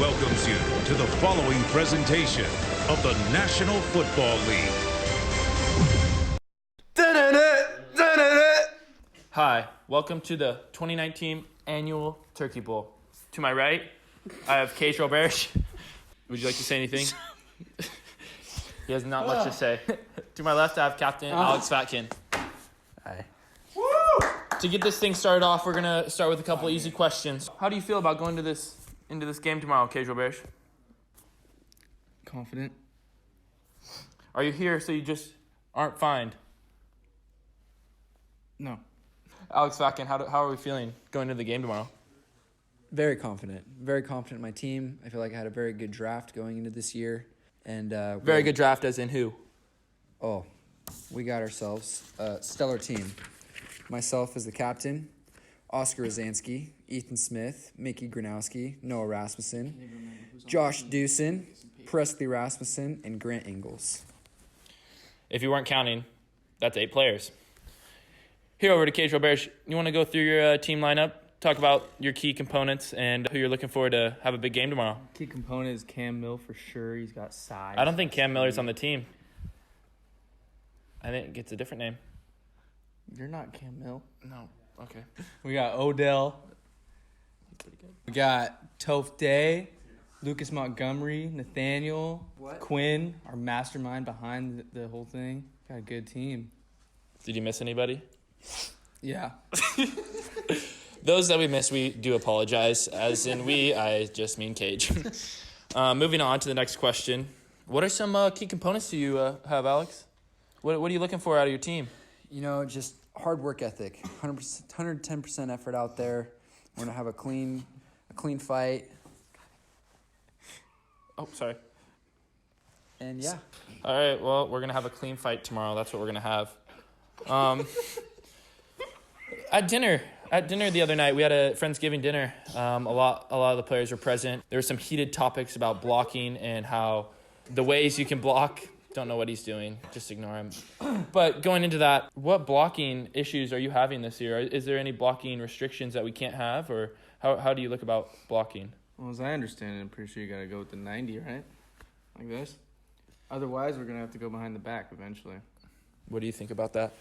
welcomes you to the following presentation of the National Football League. Hi, welcome to the 2019 Annual Turkey Bowl. To my right, I have Cage Roberge. Would you like to say anything? He has not much to say. To my left, I have Captain Alex Fatkin. Hi. To get this thing started off, we're going to start with a couple easy questions. How do you feel about going into this game tomorrow, Cage Roberge? Confident? Are you here so you just aren't fined? No. Alex Fatkin, how are we feeling going into the game tomorrow? Very confident. Very confident in my team. I feel like I had a very good draft going into this year. And Very good draft as in who? Oh, we got ourselves a stellar team. Myself as the captain, Oscar Rozansky, Ethan Smith, Mickey Gronowski, Noah Rasmussen, Josh Dewson, Presley Rasmussen, and Grant Ingles. If you weren't counting, that's 8 players. Here over to Cage Roberge. You want to go through your team lineup, talk about your key components, and who you're looking for to have a big game tomorrow? Key component is Cam Mill for sure. He's got size. I don't think Cam Miller's on the team. I think it's a different name. You're not Cam Mill. No. Okay. We got Odell. We got Toph Day, Lucas Montgomery, Nathaniel, Quinn, our mastermind behind the whole thing. Got a good team. Did you miss anybody? Yeah. Those that we missed, we do apologize. As in I just mean Cage. Moving on to the next question. What are some key components do you have, Alex? What are you looking for out of your team? You know, just hard work ethic. 110% effort out there. We're going to have a clean fight. Oh, sorry. And yeah. All right, well, we're going to have a clean fight tomorrow. That's what we're going to have. At dinner the other night, we had a Friendsgiving dinner. A lot of the players were present. There were some heated topics about blocking and how the ways you can block. Don't know what he's doing. Just ignore him. But going into that, what blocking issues are you having this year? Is there any blocking restrictions that we can't have, or how do you look about blocking? Well, as I understand it, I'm pretty sure you got to go with the 90, right? Like this. Otherwise, we're going to have to go behind the back eventually. What do you think about that?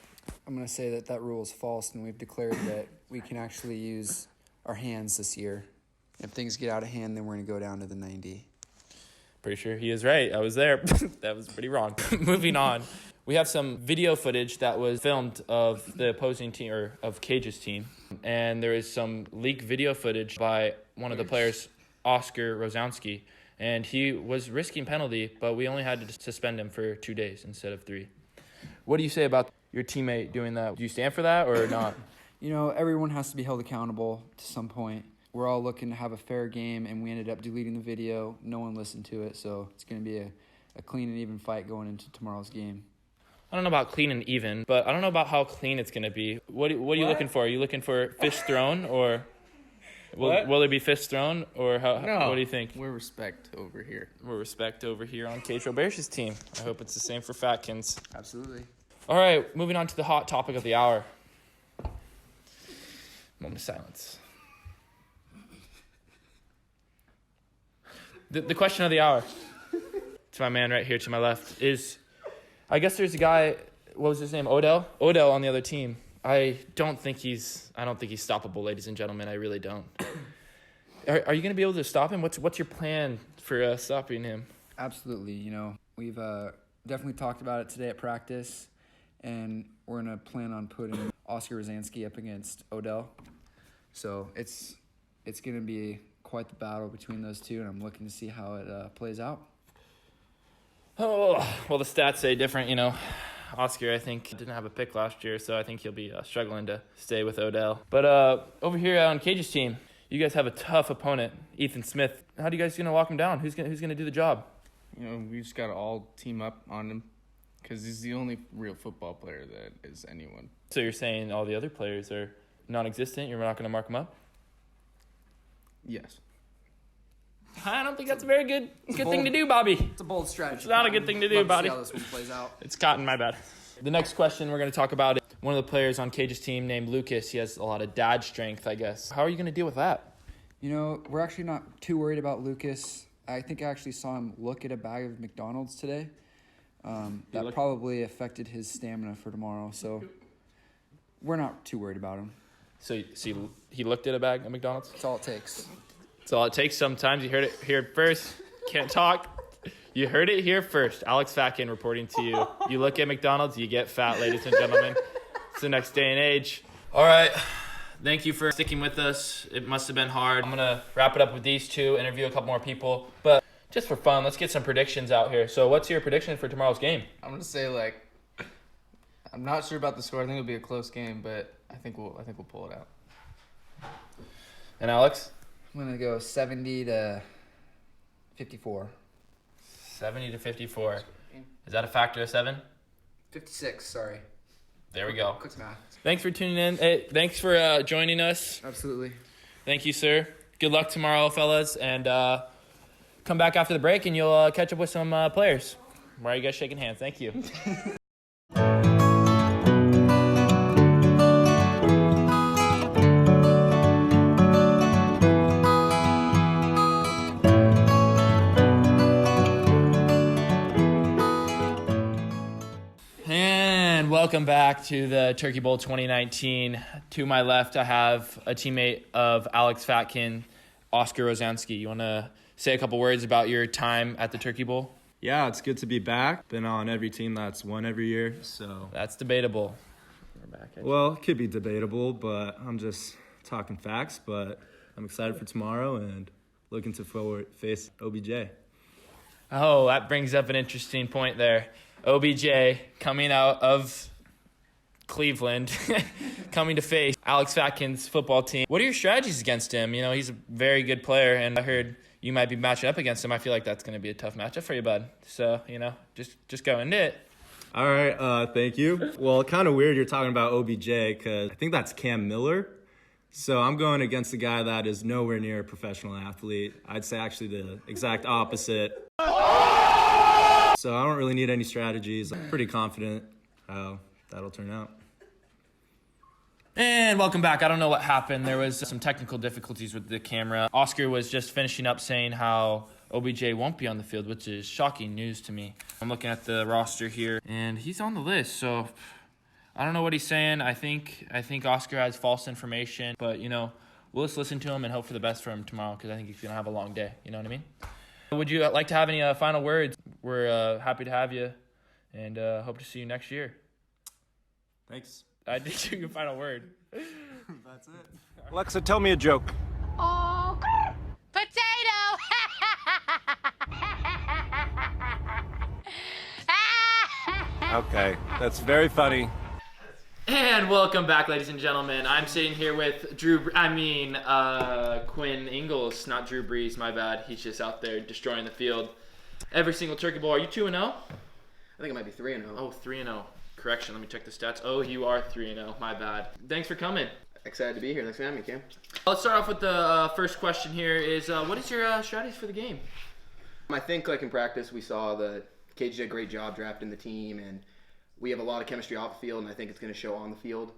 I'm going to say that rule is false, and we've declared that we can actually use our hands this year. If things get out of hand, then we're going to go down to the 90. Pretty sure he is right. I was there. That was pretty wrong. Moving on. We have some video footage that was filmed of the opposing team, or of Cage's team. And there is some leaked video footage by one of the players, Oscar Rozansky. And he was risking penalty, but we only had to suspend him for 2 days instead of 3. What do you say about your teammate doing that? Do you stand for that or not? You know, everyone has to be held accountable to some point. We're all looking to have a fair game, and we ended up deleting the video. No one listened to it, so it's going to be a clean and even fight going into tomorrow's game. I don't know about clean and even, but I don't know about how clean it's going to be. What are you looking for? Are you looking for fists thrown, or will there be fists thrown, or how? No, what do you think? We're respect over here. We're respect over here on Cage Roberge's team. I hope it's the same for Fatkins. Absolutely. All right, moving on to the hot topic of the hour. Moment of silence. The question of the hour, to my man right here to my left, is, I guess there's a guy, what was his name, Odell on the other team. I don't think he's stoppable, ladies and gentlemen. I really don't. Are you going to be able to stop him? What's your plan for stopping him? Absolutely. You know, we've definitely talked about it today at practice, and we're going to plan on putting Oscar Rozansky up against Odell. So it's going to be quite the battle between those two, and I'm looking to see how it plays out. Oh, well, the stats say different, you know. Oscar, I think, didn't have a pick last year, so I think he'll be struggling to stay with Odell. But over here on Cage's team, you guys have a tough opponent, Ethan Smith. How are you guys going to lock him down? Who's going to do the job? You know, we just got to all team up on him because he's the only real football player that is anyone. So you're saying all the other players are non-existent? You're not going to mark them up? Yes. I don't think that's a very good thing to do, Bobby. It's a bold strategy. It's not a good thing to do, Bobby. See how this one plays out. It's Cotton, my bad. The next question we're going to talk about is one of the players on Cage's team named Lucas. He has a lot of dad strength, I guess. How are you going to deal with that? You know, we're actually not too worried about Lucas. I think I actually saw him look at a bag of McDonald's today. That probably affected his stamina for tomorrow, so we're not too worried about him. So he looked at a bag at McDonald's? That's all it takes. That's all it takes sometimes. You heard it here first. Can't talk. You heard it here first. Alex Fatkin reporting to you. You look at McDonald's, you get fat, ladies and gentlemen. It's the next day and age. All right. Thank you for sticking with us. It must have been hard. I'm going to wrap it up with these two, interview a couple more people. But just for fun, let's get some predictions out here. So what's your prediction for tomorrow's game? I'm gonna say I'm not sure about the score. I think it'll be a close game, but I think we'll pull it out. And Alex? I'm going to go 70 to 54. 70 to 54. Is that a factor of 7? 56, sorry. There we go. Quick math. Thanks for tuning in. Hey, thanks for joining us. Absolutely. Thank you, sir. Good luck tomorrow, fellas. And come back after the break, and you'll catch up with some players. Why are you guys shaking hands? Thank you. And welcome back to the Turkey Bowl 2019. To my left, I have a teammate of Alex Fatkin, Oscar Rosansky. You want to say a couple words about your time at the Turkey Bowl? Yeah, it's good to be back. Been on every team that's won every year, so. That's debatable. Well, it could be debatable, but I'm just talking facts. But I'm excited for tomorrow and looking to face OBJ. Oh, that brings up an interesting point there. OBJ coming out of Cleveland, coming to face Alex Fatkin's football team. What are your strategies against him? You know, he's a very good player, and I heard you might be matching up against him. I feel like that's going to be a tough matchup for you, bud. So, you know, just go into it. All right, thank you. Well, kind of weird you're talking about OBJ because I think that's Cam Miller. So I'm going against a guy that is nowhere near a professional athlete. I'd say actually the exact opposite. So I don't really need any strategies. I'm pretty confident how that'll turn out. And welcome back. I don't know what happened. There was some technical difficulties with the camera. Oscar was just finishing up saying how OBJ won't be on the field, which is shocking news to me. I'm looking at the roster here, and he's on the list. So I don't know what he's saying. I think Oscar has false information, but you know, we'll just listen to him and hope for the best for him tomorrow because I think he's gonna have a long day. You know what I mean? Would you like to have any final words? We're happy to have you, and hope to see you next year. Thanks. I did give you a final word. That's it. Alexa, tell me a joke. Oh, potato! Okay, that's very funny. And welcome back, ladies and gentlemen. I'm sitting here with Quinn Ingles, not Drew Brees, my bad. He's just out there destroying the field. Every single Turkey Bowl. Are you 2-0? I think it might be 3-0. Oh, 3-0. Correction, let me check the stats. Oh, you are 3-0, my bad. Thanks for coming. Excited to be here. Thanks for having me, Cam. Let's start off with the first question here is, what is your strategies for the game? I think, like in practice, we saw that Cage did a great job drafting the team, and we have a lot of chemistry off the field, and I think it's going to show on the field.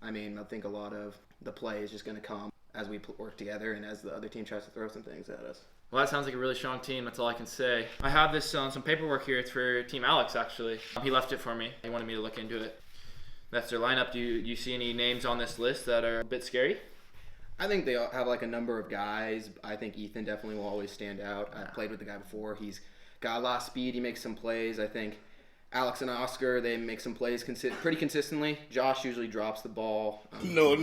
I mean, I think a lot of the play is just going to come as we work together and as the other team tries to throw some things at us. Well, that sounds like a really strong team. That's all I can say. I have this some paperwork here. It's for Team Alex, actually. He left it for me. He wanted me to look into it. That's their lineup. Do you see any names on this list that are a bit scary? I think they have like a number of guys. I think Ethan definitely will always stand out. I've played with the guy before. He's got a lot of speed. He makes some plays. I think Alex and Oscar, they make some plays pretty consistently. Josh usually drops the ball. No.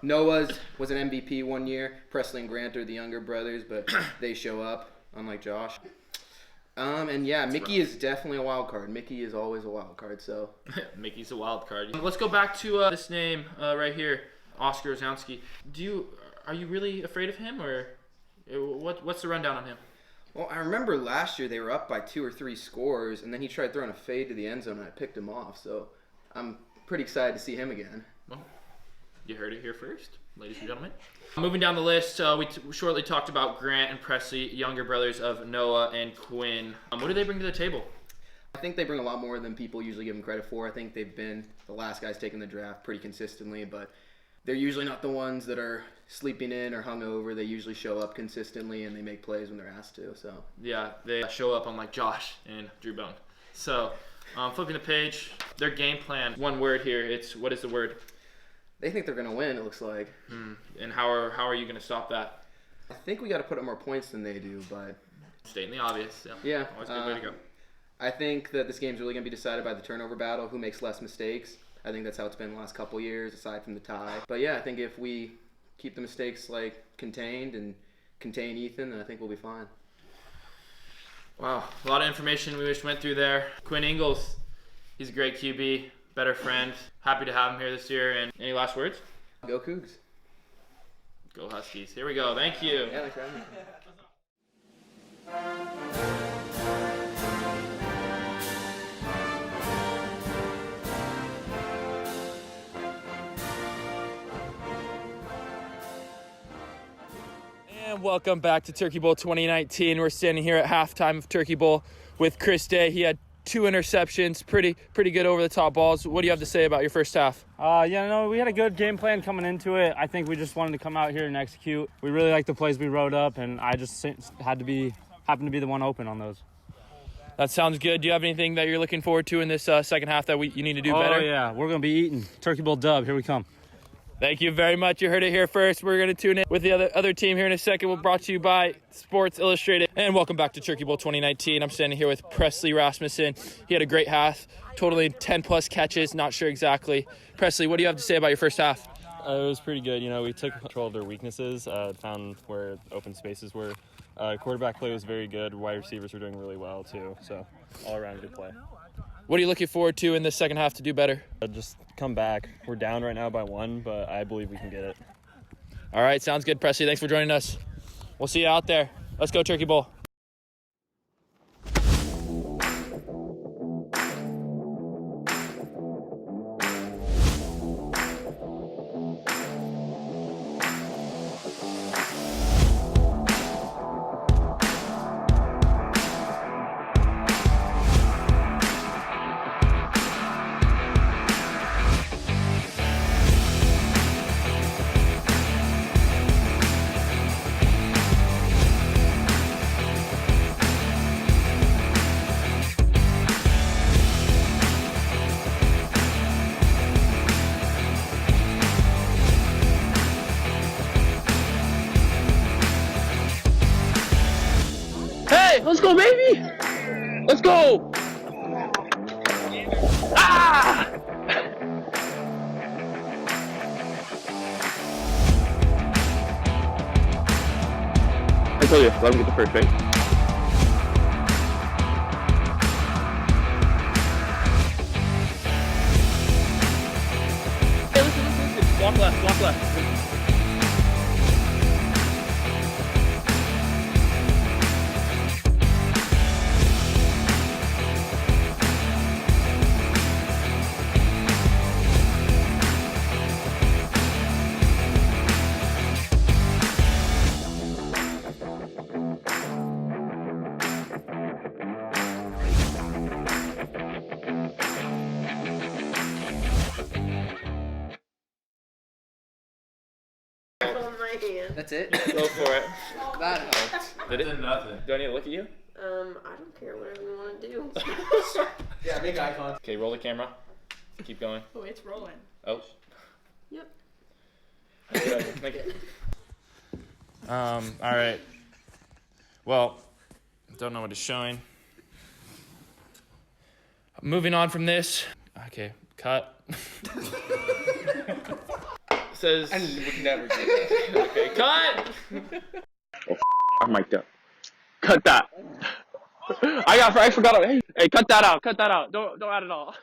Noah was an MVP one year. Presley and Grant are the younger brothers, but they show up, unlike Josh. And yeah, Mickey is definitely a wild card. Mickey is always a wild card, so. Mickey's a wild card. Let's go back to this name right here, Oscar Rosansky. Are you really afraid of him, or what's the rundown on him? Well, I remember last year they were up by 2 or 3 scores, and then he tried throwing a fade to the end zone, and I picked him off. So I'm pretty excited to see him again. Well, you heard it here first, ladies and gentlemen. Moving down the list, we shortly talked about Grant and Presley, younger brothers of Noah and Quinn. What do they bring to the table? I think they bring a lot more than people usually give them credit for. I think they've been the last guys taking the draft pretty consistently, but they're usually not the ones that are sleeping in or hungover. They usually show up consistently and they make plays when they're asked to. So Yeah, they show up unlike Josh and Drew Bone. So, flipping the page, their game plan. One word here. What is the word? they think they're going to win, it looks like. And how are you going to stop that? I think we got to put up more points than they do, but Stating the obvious. yeah. Always a good way to go. I think that this game's really going to be decided by the turnover battle, who makes less mistakes. I think that's how it's been the last couple years, aside from the tie. But yeah, I think if we keep the mistakes contained and contain Ethan, then I think we'll be fine. Wow, a lot of information we wish went through there. Quinn Ingles, he's a great QB, better friend. Happy to have him here this year. And any last words? Go Cougs. Go Huskies. Here we go. Thank you. Yeah, thanks for having me. And welcome back to Turkey Bowl 2019. We're standing here at halftime of Turkey Bowl with Chris Day. He had 2 interceptions, pretty good over-the-top balls. What do you have to say about your first half? We had a good game plan coming into it. I think we just wanted to come out here and execute. We really liked the plays we wrote up, and I just happened to be the one open on those. That sounds good. Do you have anything that you're looking forward to in this second half that you need to do better? Oh, yeah. We're going to be eating. Turkey Bowl dub. Here we come. Thank you very much. You heard it here first. We're going to tune in with the other team here in a second. We're brought to you by Sports Illustrated. And welcome back to Turkey Bowl 2019. I'm standing here with Presley Rasmussen. He had a great half, totaling 10-plus catches. Not sure exactly. Presley, what do you have to say about your first half? It was pretty good. We took control of their weaknesses, found where open spaces were. Quarterback play was very good. Wide receivers were doing really well, too. So, all-around good play. What are you looking forward to in the second half to do better? Just come back. We're down right now by 1, but I believe we can get it. All right, sounds good, Presley. Thanks for joining us. We'll see you out there. Let's go Turkey Bowl. Let's go, baby! Let's go! Ah! I told you, let him get the first, right? Hey, listen. Walk left. That's it? Go for it. That helped. Did it? Nothing. Do I need to look at you? I don't care, whatever you want to do. Yeah, make eye contact. Okay, roll the camera. Keep going. Oh, it's rolling. Oh. Yep. Thank you. All right. Well, don't know what it's showing. Moving on from this. Okay, cut. Says. I would never do that. Okay, cut. I'm mic'd up. Cut that. I forgot. Hey, cut that out. Don't add it all.